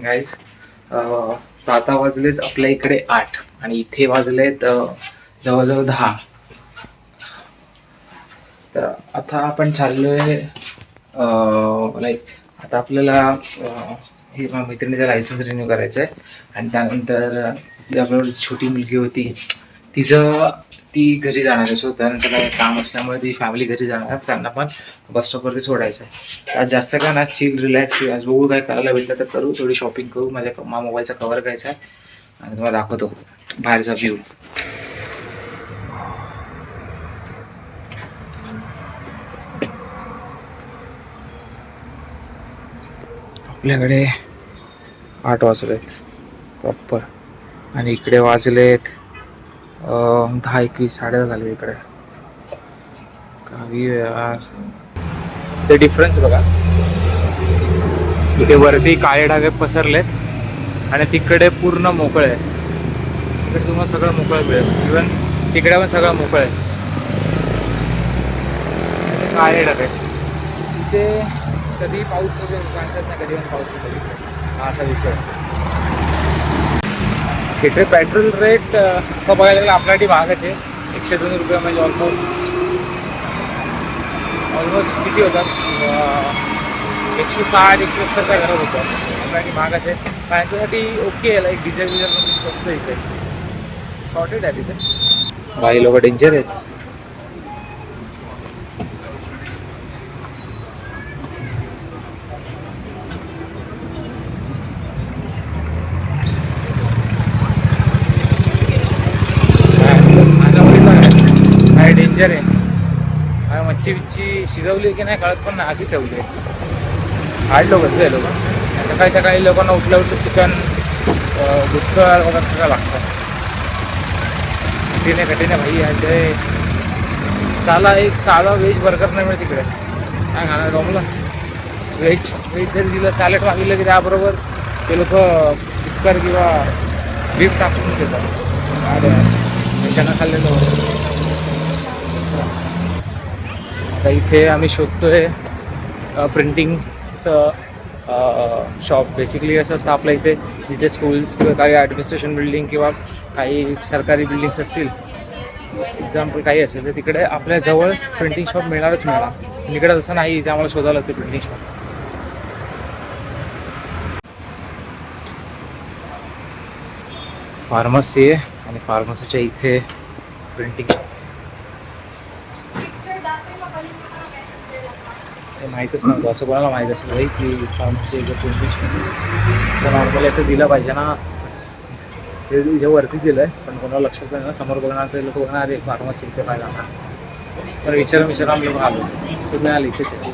Guys. तर आता वाजलेच आपल्या इकडे 8 आणि इथे वाजलेत जवळजवळ 10. तर आता आपण चाललोय लाईक आता आपल्याला हे मैत्रिणीचं लायसन्स रिन्यू करायचं आहे. आणि त्यानंतर आपल्यावर छोटी मुलगी होती ती घरी जाणार आहे. सो त्यांचं काही काम असल्यामुळे ती फॅमिली घरी जाणार आहे. त्यांना पण बस स्टॉपवरती सोडायचं आहे. आज जास्त काय ना, चिल रिलॅक्स. आज बघू काय करायला भेटलं तर करू, थोडी शॉपिंग करू. माझ्या मोबाईलचा कवर घ्यायचा आहे आणि तुम्हाला दाखवतो बाहेरचा व्ह्यू. आपल्याकडे 8 वाजलेत प्रॉपर आणि इकडे वाजलेत 10-21, 10:30 झाले इकडे. काही यार ते डिफरन्स बघा. इथे वरती काळे ढागे पसरलेत आणि तिकडे पूर्ण मोकळं आहे. तिकडे तुम्हाला सगळं मोकळं मिळेल. इव्हन तिकडे पण सगळं मोकळं आहे. काळे ढागे तिथे कधी पाऊस वगैरे सांगतात ना, कधी पण पाऊस वगैरे, हा असा विषय. इथे पेट्रोल रेट असं बघायला गेलं आपल्यासाठी महागच आहे. 102 रुपये म्हणजे ऑलमोस्ट किती होतात, 160-170च्या घरात होतं. आपल्यासाठी महागच आहे. त्यांच्यासाठी ओके आहे. लाईक डिझेल पण स्वस्त इथे, शॉर्टेड आहे तिथे. काही लोक डेंजर आहेत. काय डेंजर आहे. मच्छी बिच्छी शिजवली की नाही कळत पण नाही, अशी ठेवली आहे. हार्ड लोक आहेत लोक. सकाळी सकाळी लोकांना उठलं चिकन गुटखा वगैरे सगळं लागतं. कठीने भाई आहे. चाला एक साधा व्हेज बर्गर नाही मिळत तिकडे. काय खाणार रॉमला? व्हेज जरी दिलं, सॅलड मागितलं की त्याबरोबर ते लोक चिकन किंवा बीफ टाकून देतात. कशानं खाल्लेलं. आता इथे आम्ही शोधतोय प्रिंटिंगचं शॉप. बेसिकली असं असतं आपल्या इथे, जिथे स्कूल्स किंवा काही ॲडमिनिस्ट्रेशन बिल्डिंग किंवा काही सरकारी बिल्डिंग्स असतील, एक्झाम्पल काही असेल, तर तिकडे आपल्या जवळच प्रिंटिंग शॉप मिळणारच मिळणार. इकडे तसं नाही, इथे आम्हाला शोधावं लागतं प्रिंटिंग शॉप. फार्मसी आहे आणि फार्मसीच्या इथे प्रिंटिंग शॉप. हे माहीतच नव्हतं. असं कोणाला माहीत असेल भाई की फार्मसी प्रिंटिंग शॉप असं नॉर्मली असं दिलं पाहिजे ना. ते इथे वरती दिलं आहे पण कोणाला लक्षात नाही ना. समोर बघणार ते लोक बघणार एक फार्मसी इथे पाहिजे पण विचारून आम्ही लोक आलो. तुम्ही आले इथेच आहे.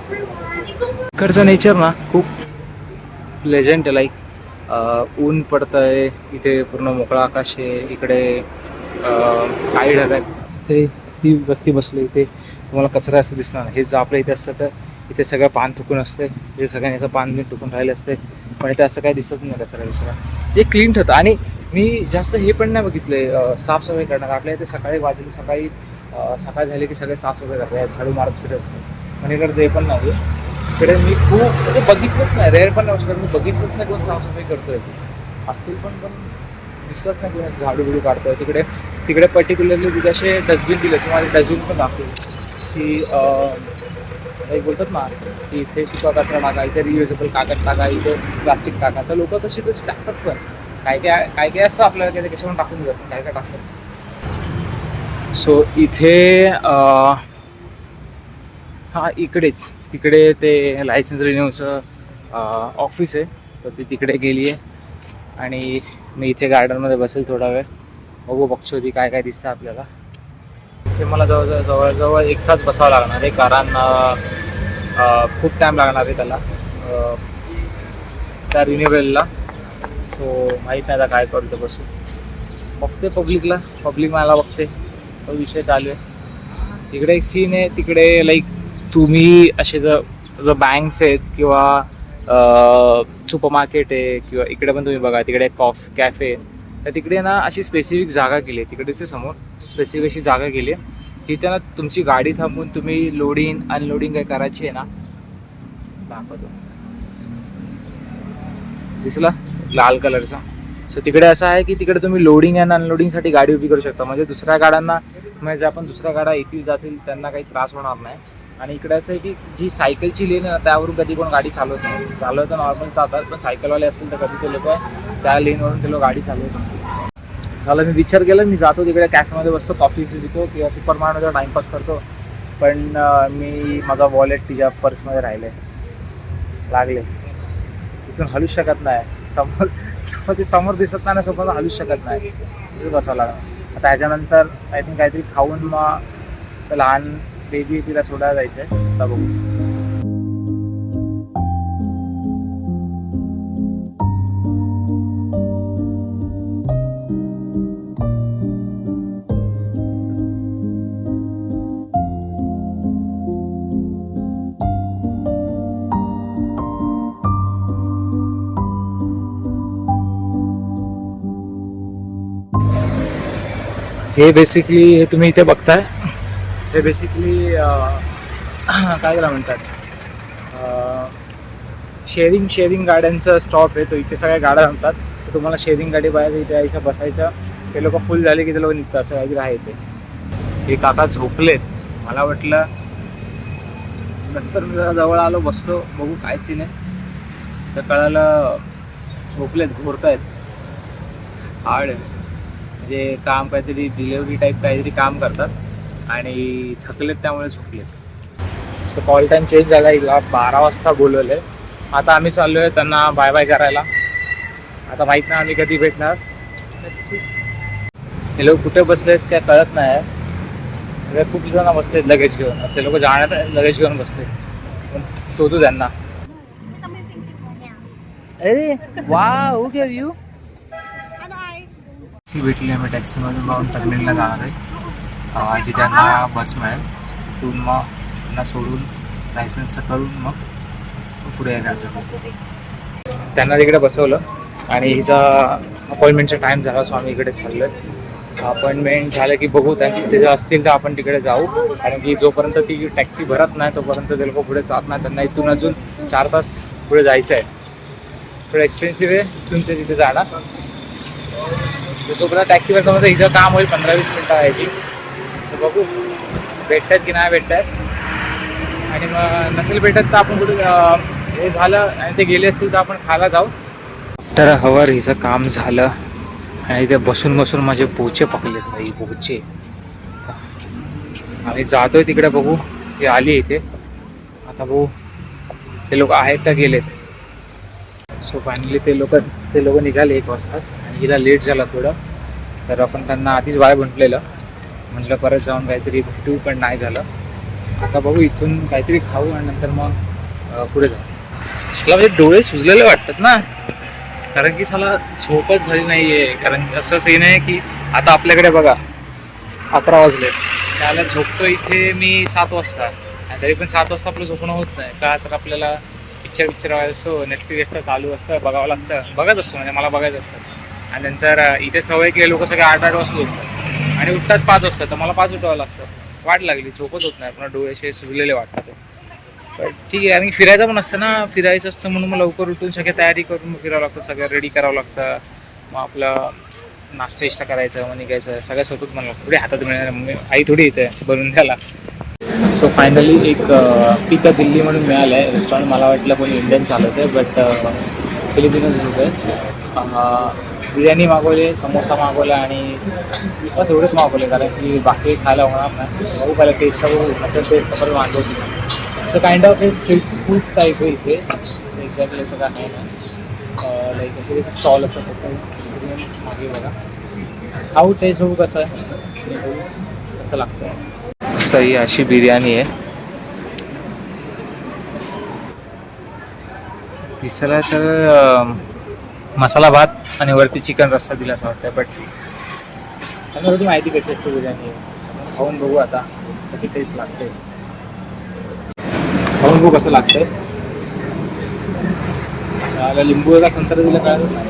इकडचं नेचर ना खूप प्लेझंट आहे. लाईक ऊन पडतं आहे इथे, पूर्ण मोकळा आकाश आहे. इकडे काही ढग आहेत. इथे ती व्यक्ती बसली इथे, तुम्हाला कचरा असं दिसणार. हे जर आपल्या इथे असतं तर इथे सगळं पान थुकून असते. इथे सगळ्यांनी असं पान बिन थुकून राहिले असते, पण इथे असं काही दिसत नाही कचरा बिचरा. ते क्लीन ठेवतं. आणि मी जास्त हे पण नाही बघितले साफसफाई करणार. आपल्या इथे सकाळी सकाळ झाली की सगळे साफसफाई करतात, झाडू मारत फिरत असतात. पण इकडे ते पण नाही. इकडे मी खूप म्हणजे बघितलंच नाही, रेअर पण नाही, मी बघितलंच नाही कोण साफसफाई करतोय. असेल पण दिसलंच नाही कोणी झाडू बिडू काढतोय. तिकडे पर्टिक्युलरली तिथे असे डस्टबिन दिले. तुम्हाला डस्टबिन पण दाखवेल की काही बोलतात ना की इथे सुका कचरा टाका, इथे रियुजेबल कागद टाका, इथे प्लास्टिक टाका. तर लोक तशी टाकतात. पण काय असतं आपल्याला काही कशावरून टाकून जातात, काय टाकतात. सो इथे हा इकडेच तिकडे ते लायसन्स रिन्यूचं ऑफिस आहे. तर ती तिकडे गेली आहे आणि मी इथे गार्डनमध्ये बसेल थोडा वेळ. बघू ती काय दिसतं आपल्याला. ते मला जवळजवळ 1 तास बसावं लागणार आहे, कारण खूप टाईम लागणार आहे त्याला त्या रिन्युअलला. सो माहीत नाही आता काय करतो. बसू बघते पब्लिक मला बघते. तो विषय चालू आहे. इकडे एक सीन आहे. तिकडे लाईक तुम्ही असे जर बँक्स आहेत किंवा सुपर मार्केट आहे किंवा इकडे पण तुम्ही बघा तिकडे कॅफे, तर तिकडे ना अशी स्पेसिफिक जागा केली आहे. तिकडेच समोर स्पेसिफिक अशी जागा केली आहे तिथे ना तुमची गाडी थांबून तुम्ही लोडिंग अनलोडिंग काय करायची आहे ना. दाखवतो दिसला लाल कलरचा. सो तिकडे असं आहे की तिकडे तुम्ही लोडिंग अँड अनलोडिंगसाठी गाडी उभी करू शकता. म्हणजे दुसऱ्या गाड्यांना म्हणजे आपण दुसऱ्या गाड्या येतील जातील त्यांना काही त्रास होणार नाही. आणि इकडे असं आहे की जी सायकलची लेन आहे ना त्यावरून कधी कोण गाडी चालवत नाही. चालवतं नॉर्मल चालतात, पण सायकलवाले असतील तर कधी ते लोक त्या लेनवरून ते लोक गाडी चालवतात. झालं, मी विचार केला मी जातो तिकडे कॅफेमध्ये बसतो, कॉफी पितो किंवा सुपर मार्केटमध्ये टाईमपास करतो. पण मी माझा वॉलेट तिच्या पर्समध्ये राहिले लागले. तिथून हलूच शकत नाही. समोर दिसत नाही ना, समोर हलूच शकत नाही. तिथं बसावं लागलं. आता ह्याच्यानंतर आय थिंक काहीतरी खाऊन मग लहान बेबी तिला सोडायला जायचं आहे. आता बघू. हे बेसिकली हे तुम्ही इथे बघताय, हे बेसिकली काय त्याला म्हणतात, शेअरिंग गाड्यांचा स्टॉप आहे. तो इथे सगळ्या गाड्या जमतात. तर तुम्हाला शेअरिंग गाडी पाहिजे इथे यायचं बसायचं. ते लोक फुल झाले की ते लोक निघतात, असं काहीतरी आहे ते. हे काका झोपलेत. मला वाटलं नंतर मी जरा जवळ आलो, बसलो, बघू काय सीन आहे. तर कळालं झोपलेत, घोरतायत. हार्ड आहे म्हणजे काम, काहीतरी डिलेवरी टाईप काहीतरी काम करतात आणि थकलेत त्यामुळे झोपलेत. सो कॉल टाईम चेंज झाला. हिला 12 वाजता बोलवलं आहे. आता आम्ही चाललो आहे त्यांना बाय बाय करायला. आता माहीत नाही आम्ही कधी भेटणार. हे लोक कुठे बसलेत काय कळत नाही. खूप जण बसलेत लगेज घेऊन. ते लोक जाण्यात लगेज घेऊन बसले. शोधू त्यांना. अरे वा, हू केअर यू. टॅक्सी भेटली. आम्ही टॅक्सीमधून जाऊन टर्मिनलला जाणार आहे. आजी त्यांना बस मिळेल. तिथून मग त्यांना सोडून लायसन्सचं करून मग पुढे येण्याचं. त्यांना तिकडे बसवलं आणि हिचा अपॉइंटमेंटचा टाईम झाला. सो आम्ही इकडे चाललो आहे. अपॉइंटमेंट झालं की बघू त्यांचे जर असतील तर आपण तिकडे जाऊ. कारण की जोपर्यंत ती टॅक्सी भरत नाही तोपर्यंत ते लोक पुढे जात नाही. त्यांना इथून अजून 4 तास पुढे जायचं आहे. थोडं एक्सपेन्सिव्ह आहे इथून ते तिथे जाणार. जोपर्यंत टॅक्सी करतो म्हणजे हिचं काम होईल 15-20 मिनटं आहे ती. तर बघू भेटतात की नाही भेटतात. आणि मग नसेल भेटत तर आपण कुठे हे झालं आणि ते गेले असतील तर आपण खायला जाऊ. आफ्टर अ हवर हिचं काम झालं आणि इथे बसून बसून माझे पोचे पकलेत भाई, पोचे. आम्ही जातोय तिकडे, बघू. हे आली इथे. आता बघू ते लोक आहेत का गेलेत. सो फायनली ते लोक निघाले 1 वाजताच. आणि हिला लेट झाला थोडं. तर आपण त्यांना आधीच बाय म्हटलं परत जाऊन काहीतरी भेटू, पण नाही झालं. आता बघू इथून काहीतरी खाऊ आणि नंतर मग पुढे जाऊ. मला म्हणजे डोळे सुजलेले वाटतात ना, कारण की साला झोपच झाली नाही आहे. कारण असं सीन आहे की आता आपल्याकडे बघा 11 वाजले. त्याला झोपतो इथे मी 7 वाजता. तरी पण 7 वाजता आपलं झोपणं होत नाही का, तर आपल्याला पिक्चर असतो, नेटफ्लिक्स असतं चालू असतं, बघावं लागतं. बघत असतो म्हणजे मला बघायचं असतं. आणि नंतर इथे सवय की लोक सगळे 8-8 वाजता उठतात आणि उठतात 5 वाजता. तर मला 5 उठावं लागतं. वाट लागली, झोपच होत नाही. पुन्हा डोळे असे सुजलेले वाटतात. पण ठीक आहे, आम्ही फिरायचं पण असतं ना, फिरायचं असतं म्हणून मग लवकर उठून सगळी तयारी करून फिरावं लागतं. सगळं रेडी करावं लागतं. मग आपलं नाश्ता करायचं, मग निघायचं. सगळं स्वतःच मला थोडी हातात मिळणार. मग आई थोडी येते बनवून द्यायला. सो फायनली एक पिका दिल्ली म्हणून मिळालं आहे रेस्टॉरंट. मला वाटलं कोणी इंडियन चालत आहे, बट फिलिपिनोज ग्रुप आहे. बिर्याणी मागवली, समोसा मागवला आणि बस एवढंच मागवलं. कारण की बाकी खायला होणार नाही. बघू पहिला टेस्ट बघू, नसेल टेस्ट तर मागवतो. सो काइंड ऑफ हे स्ट्रीट फूड टाईप आहे इथे. असं एक्झॅक्टली असं काय आहे ना, लाईक असं कसं स्टॉल असं तसं मागे बघा. खाऊ टेस्ट बघू कसं आहे, कसं लागतं. सही अशी बिर्याणी आहे. तिसरा तर मसाला भात आणि वरती चिकन रस्सा दिला असं वाटतं. बट त्यांना थोडी माहिती कशी असते बिर्याणी. खाऊन बघू आता कशी टेस्ट लागते. खाऊन बघू कसं लागतंय. अच्छा, लिंबू का संत्रा दिलं कळत नाही.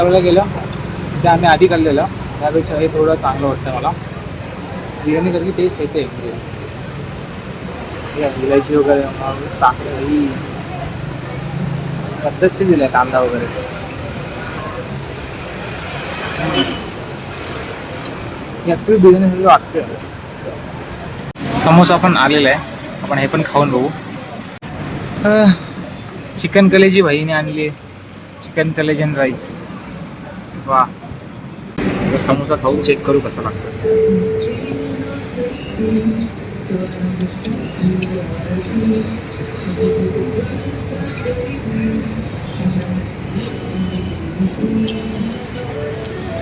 मागच्या वेळेला गेलं ते आम्ही आधी खाल्लेलं, त्यापेक्षा हे थोडं चांगलं वाटतं मला. बिर्याणी करकी टेस्ट येते इलायची वगैरे टाकलं ही पद्धतशीर दिलं आहे, कांदा वगैरे. ॲक्च्युली बिर्याणी वाटते. समोसा पण आलेला आहे, आपण हे पण खाऊन बघू. चिकन कलेजी भाईने आणली आहे, चिकन कलेजी आणि राईस. वा, समोसा खाऊन चेक करू कसा लागतो.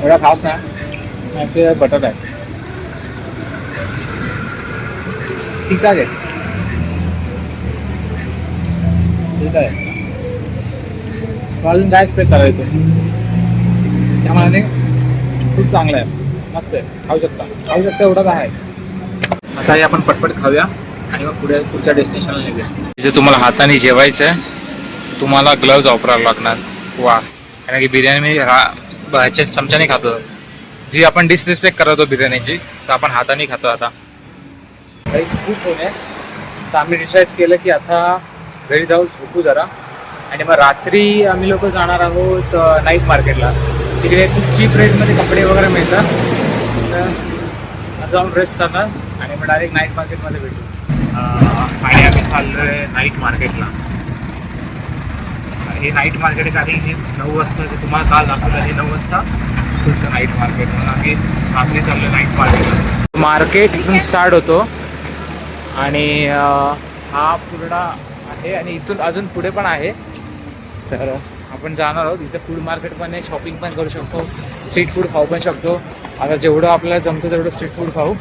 एवढा खास नाही, ॲक्च्युली बटर आहे, ठीक आहे ठीक आहे. अजून काय एक्सपेक्ट करायचं, त्यामुळे खूप चांगलं आहे, मस्त आहे, खाऊ शकता एवढंच आहे. आता हे आपण पटपट खाऊया आणि मग पुढच्या डेस्टिनेशनला निघूया. जे तुम्हाला हाताने जेवायचं आहे तुम्हाला ग्लव्ज वापरावं लागणार. वा, कारण की बिर्याणी मी ह्याच्या चमच्याने खातो. जी आपण डिसरिस्पेक्ट करतो बिर्याणीची, तर आपण हाताने खातो. आता काहीच खूप होणे, तर आम्ही डिसाईड केलं की आता घरी जाऊन झोपू जरा, आणि मग रात्री आम्ही लोक जाणार आहोत नाईट मार्केटला. तिकडे खूप चीप रेटमध्ये कपडे वगैरे मिळतात, तर जाऊन रेस्ट करणार आणि मग डायरेक्ट नाईट मार्केटमध्ये भेटू. आणि आम्ही चाललो आहे नाईट मार्केटला. हे नाईट मार्केट आहे, हे 9 वाजता, ते तुम्हाला काल दाखवलं, हे 9 वाजता तुमचं नाईट मार्केट. म्हणून आम्ही चाललो नाईट मार्केटला. मार्केट इथून स्टार्ट होतो आणि हा पूर्ण आहे, आणि इथून अजून पुढे पण आहे. तर आपण जाणार आहोत. इथं फूड मार्केट पण आहे, शॉपिंग पण करू शकतो, स्ट्रीट फूड खाऊ पण शकतो. आता जेवढं आपल्याला जमतं तेवढं स्ट्रीट फूड खाऊ.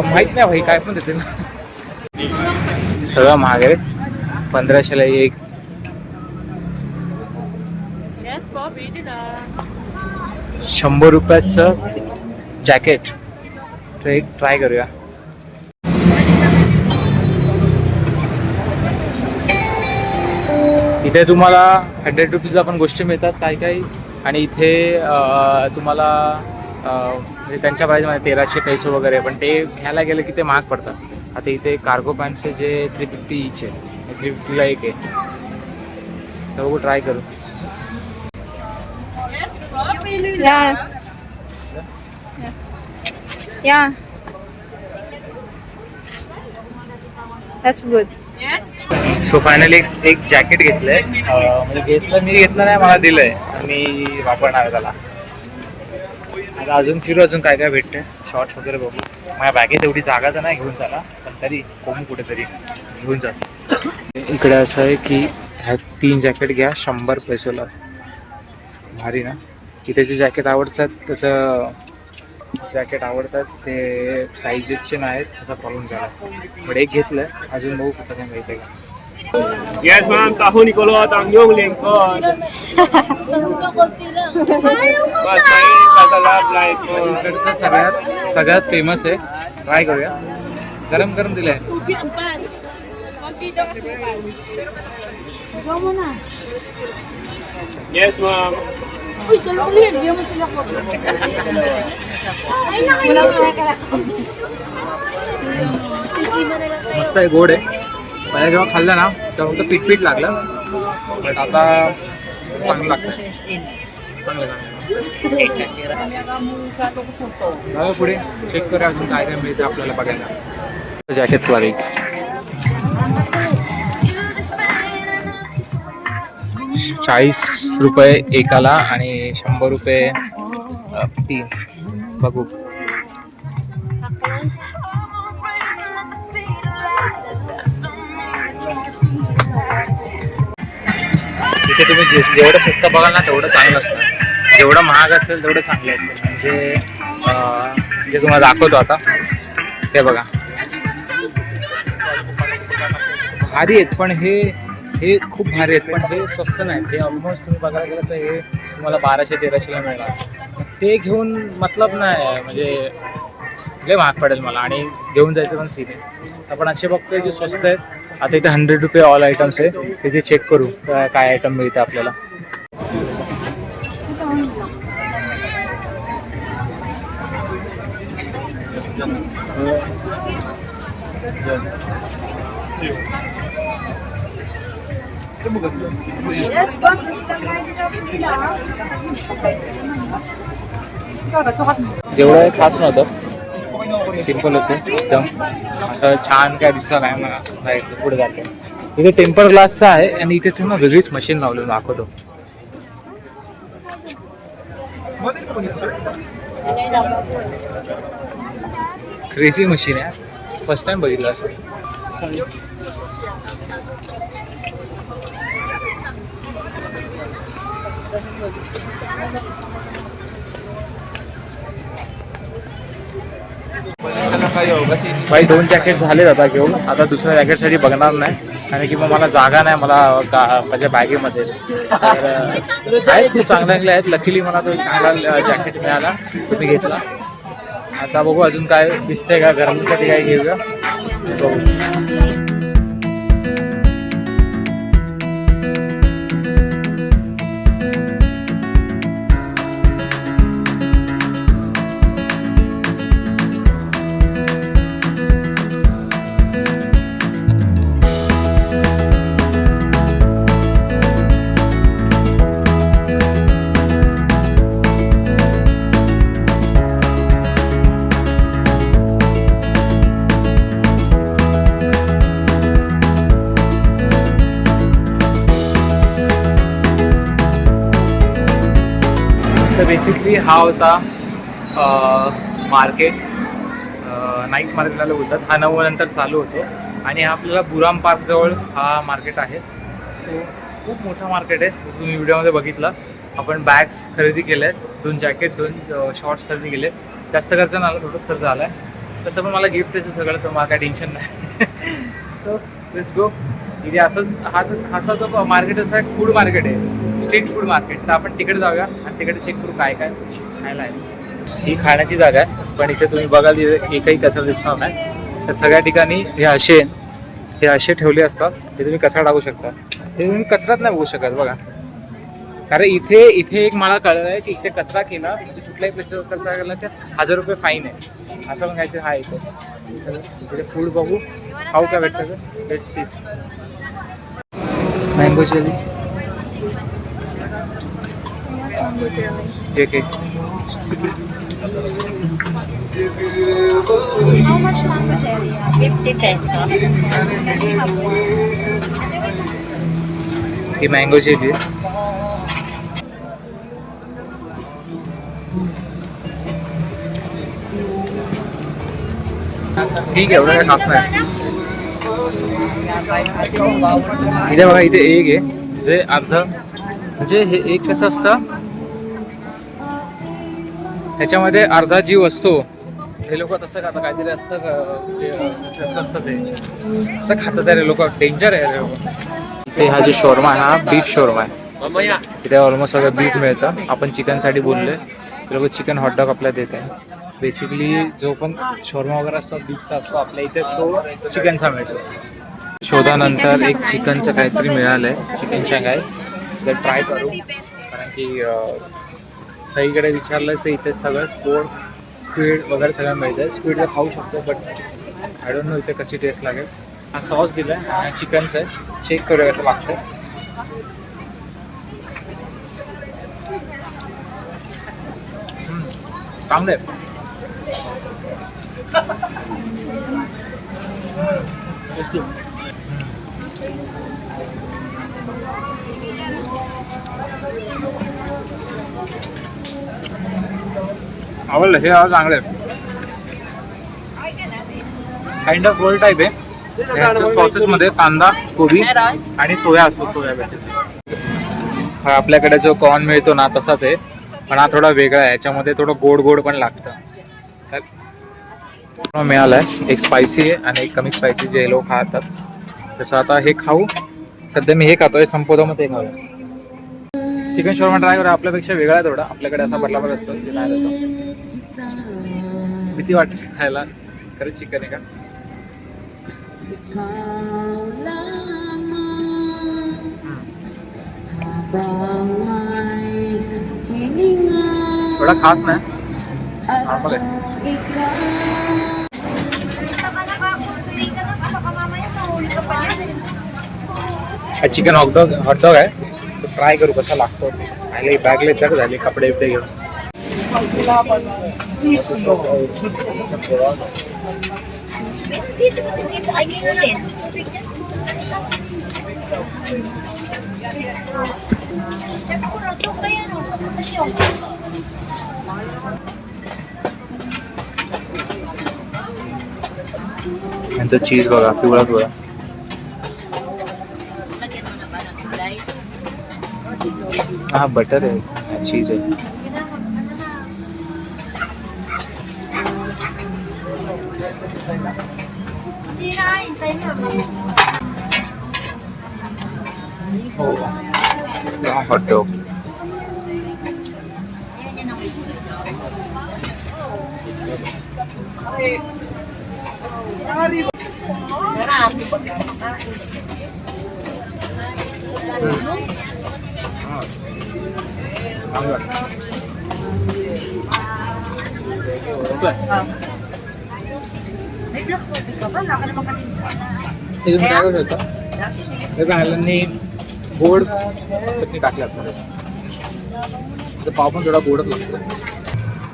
माहीत नाही भाई काय पण देते ना, सगळं महाग आहे. 1500ला एक. ₹100 जॅकेट. तर एक ट्राय करूया. इथे तुम्हाला ₹100 पण गोष्टी मिळतात काही काही, आणि इथे तुम्हाला म्हणजे त्यांच्या प्राईजमध्ये 1300 पैसे वगैरे, पण ते घ्यायला गेलं की ते महाग पडतात. आता इथे कार्गो पॅन्ट्स आहे जे 350 इच आहे, 350ला एक आहे. तर बघू, ट्राय करू. Yeah. That's good. So finally एक जॅकेट घेतलंय. म्हणजे मी घेतलं नाही, मला दिलंय, मी वापरणार आहे त्याला. आता अजून फिरू, अजून काय काय भेटतंय, शॉर्ट्स वगैरे बघू. माझ्या बॅगेत एवढी जागा तर नाही घेऊन चाला, पण तरी कोणी कुठेतरी घेऊन जातो. इकडे असं आहे की ह्या 3 जॅकेट घ्या, ₹100 भारी ना. इथे जे जॅकेट आवडतात त्याचं जॅकेट आवडतात ते साईजेसचे नाहीत, त्याचा प्रॉब्लेम झाला. पण एक घेतलं, अजून बघू कुठं काय माहिती आहे का. Yes, ma'am. Tahu ni kalau tangyong lengkot. Bas kain masalah flight ko. इकडचं सगळ्यात फेमस आहे, ट्राय करूया. गरम गरम दिलं आहे. Yes, ma'am. मस्त आहे, गोड आहे. पहिला जेव्हा खाल्लं ना तेव्हा फक्त पीठ लागलं, बट आता चांगलं लागतं. चांगलं पुढे चेक करूया अजून काय काय मिळतं आपल्याला बघायला. जॅकेट वाली ₹40 एकाला आणि ₹100 3. बघू. इथे तुम्ही जेवढं स्वस्त बघाल ना तेवढं चांगलं असतं, जेवढं महाग असेल तेवढं चांगलं असेल. म्हणजे जे तुम्हाला दाखवतो आता ते बघा, भारी आहेत, पण हे खूप भारी आहेत, पण हे स्वस्त नाहीत. हे ऑलमोस्ट तुम्ही बघायला गेलं तर हे तुम्हाला 1200-1300ला मिळणार. ते घेऊन मतलब नाही, म्हणजे लय महाग पडेल मला, आणि घेऊन जायचं पण सीन आहे. आपण असे बघतोय जे स्वस्त आहेत. आता इथे ₹100 ऑल आयटम्स आहे, तिथे चेक करू काय आयटम मिळतं आपल्याला. जेवढं खास नव्हतं, सिम्पल होते एकदम. असं छान काय दिसलं नाही मला. राईट पुढे जाते. इथे टेम्पर ग्लासचं आहे आणि इथे ना वेगळीच मशीन लावलेलं दाखवतो. क्रेझी मशीन आहे, फर्स्ट टाइम बघितलं असं. भाई 2 जॅकेट झाले आता घेऊन. आता दुसऱ्या जॅकेटसाठी बघणार नाही, कारण की मग मला जागा नाही मला माझ्या बॅगेमध्ये. तर आहेत खूप चांगले आहेत. लकीली मला तो चांगला जॅकेट मिळाला, तो मी घेतला. आता बघू अजून काय दिसतंय का, गरमीसाठी काय घेऊया बघू. तर बेसिकली हा होता मार्केट. नाईट मार्केटला बोलतात. हा 9 नंतर चालू होतो आणि हा आपल्याला बुराम पार्कजवळ हा मार्केट आहे. तो खूप मोठा मार्केट आहे. जसं तुम्ही व्हिडिओमध्ये बघितलं, आपण बॅग्स खरेदी केल्या आहेत, 2 जॅकेट 2 शॉर्ट्स खरेदी केले. जास्त खर्च नाही आला, थोडंच खर्च आला आहे. तसं पण मला गिफ्ट आहे सगळं, तर मला काय टेन्शन नाही. So let's go. इथे असा जो मार्केट असा एक फूड मार्केट आहे, स्ट्रीट फूड मार्केट. तर आपण तिकडे जाऊया आणि तिकडे चेक करू काय काय खायला आहे. ही खाण्याची जागा आहे, पण इथे तुम्ही बघाल एकही कचरा दिसणार नाही. तर सगळ्या ठिकाणी हे असे ठेवले असतात, हे तुम्ही कचरा टाकू शकता. हे तुम्ही कचराच नाही बघू शकत बघा, कारण इथे एक मला कळलं आहे की इथे कचरा केला म्हणजे कुठल्याही प्लेसवर कचरा केला तर 1000 रुपये फाईन आहे. असं पण काहीतरी हा इथे. इकडे फूड बघू, खाऊ काय भेटतं का, लेट्स सी. मँगो जेली ठीक आहे. How much mango jelly? 50 pesos. He mango jelly आहे. ठीक आहे, एवढं काही खास नाही. इथे बघा, इथे एक आहे जे अर्ध, म्हणजे हे एक कसं असतं, ह्याच्यामध्ये अर्धा जीव असतो. हे लोक तसं खातात, काहीतरी असतं तसं असतं, ते असं खातात रे लोक. डेंजर आहे रे लोक. इथे हा जो शोरमा आहे हा बीफ शोरमा आहे. इथे ऑलमोस्ट सगळं बीफ मिळतं. आपण चिकनसाठी बोललोय, ते लोक चिकन हॉटडॉग आपल्याला देत आहे. बेसिकली जो पण शोरमा वगैरे असतो बीफचा असतो, आपल्या इथेच तो चिकनचा मिळतो. शोधानंतर एक चिकनचं काहीतरी मिळालं आहे, चिकन शांगाय. तर ट्राय करू, कारण की सगळीकडे विचारलं तर इथे सगळं स्क्विड वगैरे सगळं मिळतं. स्क्विड तर खाऊ शकतो, बट आय डोंट नो इथे कशी टेस्ट लागेल. हा सॉस दिला आहे आणि चिकनचं आहे. चेक करूया कसं लागतं. चांगलं आहे. आवडलं हे चांगलं आहे. काइंड ऑफ रोल टाईप आहे. सॉसेसमध्ये कांदा, कोबी आणि सोया असतो. सोया बेसिकली हा आपल्याकडे जो कॉर्न मिळतो ना तसाच आहे, पण हा थोडा वेगळा आहे. याच्यामध्ये थोडं गोड गोड पण लागतं. तर मिळालं आहे. एक स्पायसी आहे आणि एक कमी स्पायसी, जे लोक खातात. तसं आता हे खाऊ. सध्या मी हे खातोय, संपवतो मग ते खाऊ. चिकन शॉर्मा ट्राय करा. आपल्यापेक्षा वेगळा आहे थोडा. आपल्याकडे असा बटलावर असतो, ते नाही तसं. भीती वाटते खायला, खरंच चिकन आहे का. थोडा खास नाही, नॉर्मल आहे. हा चिकन हॉटडॉग आहे, तो ट्राय करू कसा लागतो. आणि बॅगले चढ झाले कपडे बिपडे घेऊन. यांचं चीज बघा, पिवळा पिवळा. हा बटर आहे, चीज आहे. हॉटडॉग तुम्ही काय करू शकता, बाहेरल्यांनी गोड चटणी टाकली आतमध्ये. त्याचा पाव पण थोडा गोडच लागतो.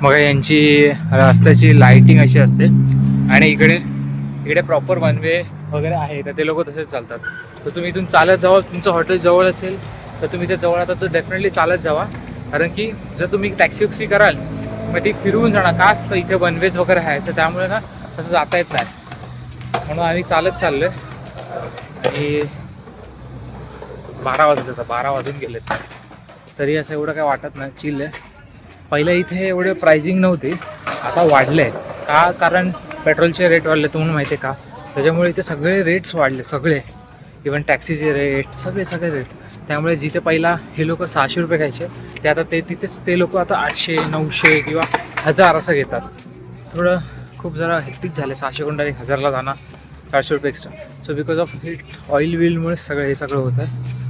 मग यांची रस्त्याची लाईटिंग अशी असते आणि इकडे प्रॉपर वन वे वगैरे आहे, तर ते लोक तसेच चालतात. तर तुम्ही इथून चालत जावा, तुमचं हॉटेल जवळ असेल तर तुम्ही ते जवळ आता तर डेफिनेटली चालत जावा. कारण की जर तुम्ही टॅक्सी वक्सी कराल मग ती फिरवून जाणार का, तर इथे वन वेज वगैरे आहे, तर त्यामुळे ना तसं जाता येत नाही. म्हणून आम्ही चालत चाललो आहे आणि 12 वाजत होता, 12 वाजून गेलेत. तरी असं एवढं काय वाटत नाही, चिल आहे. पहिलं इथे एवढे प्राइसिंग नव्हती, आता वाढले का, कारण पेट्रोलचे रेट वाढले तुम्हाला माहिती आहे का, त्याच्यामुळे इथे सगळे रेट्स वाढले, सगळे. इवन टॅक्सीचे रेट, सगळे रेट. त्यामुळे जिथे पहिला हे लोक 600 रुपये घ्यायचे, ते आता तिथेच ते लोक आता 800, 900 किंवा 1000 असं घेतात. थोडं खूप जरा हेक्टिक झाले, 600 कडून 1000ला जाणार, 400 रुपये extra. So because of heat oil विलमुळे हे सगळं होत आहे.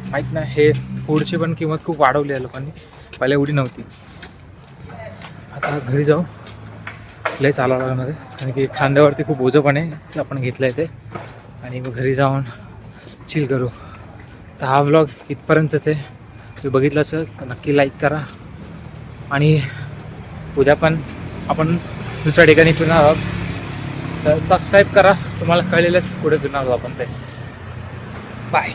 माहीत नाही, हे फूडची पण किंमत खूप वाढवली आहे लोकांनी, पहिल्या एवढी नव्हती. आता घरी जाऊ, लय चालावं लागणार आहे, कारण की खांद्यावरती खूप ओझं पण आहे आपण घेतलं आहे ते. आणि मग घरी जाऊन चिल करू. तर हा व्लॉग इथपर्यंतच आहे. तुम्ही बघितलं असेल तर नक्की लाईक करा. आणि उद्या पण आपण दुसऱ्या ठिकाणी फिरणार आहोत, तर सबस्क्राईब करा. तुम्हाला कळलेलंच कुठे फिरणार आहोत आपण ते. बाय.